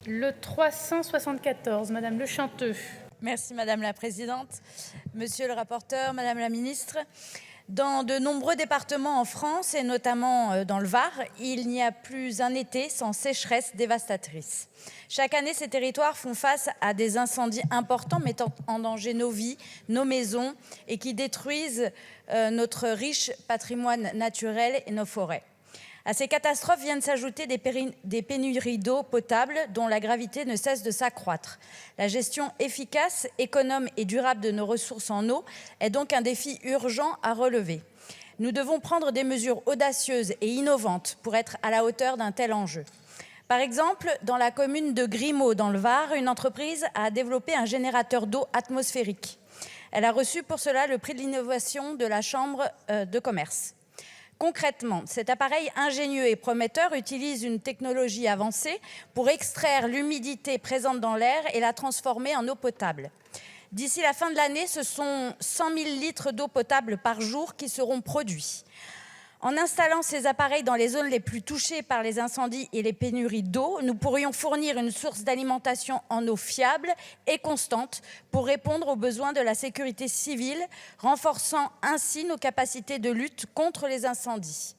Le 374, Madame Le Chanteux. Merci Madame la Présidente. Monsieur le rapporteur, Madame la Ministre, dans de nombreux départements en France et notamment dans le Var, il n'y a plus un été sans sécheresse dévastatrice. Chaque année, ces territoires font face à des incendies importants mettant en danger nos vies, nos maisons et qui détruisent notre riche patrimoine naturel et nos forêts. À ces catastrophes viennent s'ajouter des pénuries d'eau potable dont la gravité ne cesse de s'accroître. La gestion efficace, économe et durable de nos ressources en eau est donc un défi urgent à relever. Nous devons prendre des mesures audacieuses et innovantes pour être à la hauteur d'un tel enjeu. Par exemple, dans la commune de Grimaud, dans le Var, une entreprise a développé un générateur d'eau atmosphérique. Elle a reçu pour cela le prix de l'innovation de la Chambre de commerce. Concrètement, cet appareil ingénieux et prometteur utilise une technologie avancée pour extraire l'humidité présente dans l'air et la transformer en eau potable. D'ici la fin de l'année, ce sont 100 000 litres d'eau potable par jour qui seront produits. En installant ces appareils dans les zones les plus touchées par les incendies et les pénuries d'eau, nous pourrions fournir une source d'alimentation en eau fiable et constante pour répondre aux besoins de la sécurité civile, renforçant ainsi nos capacités de lutte contre les incendies.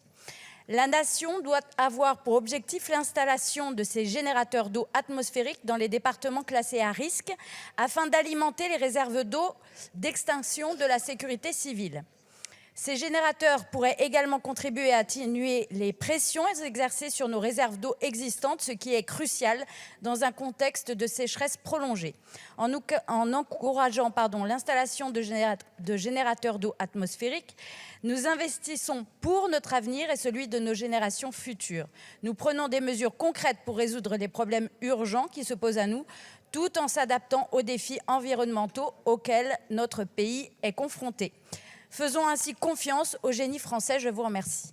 La nation doit avoir pour objectif l'installation de ces générateurs d'eau atmosphérique dans les départements classés à risque afin d'alimenter les réserves d'eau d'extinction de la sécurité civile. Ces générateurs pourraient également contribuer à atténuer les pressions exercées sur nos réserves d'eau existantes, ce qui est crucial dans un contexte de sécheresse prolongée. En encourageant l'installation de générateurs d'eau atmosphériques, nous investissons pour notre avenir et celui de nos générations futures. Nous prenons des mesures concrètes pour résoudre les problèmes urgents qui se posent à nous, tout en s'adaptant aux défis environnementaux auxquels notre pays est confronté. Faisons ainsi confiance au génie français. Je vous remercie.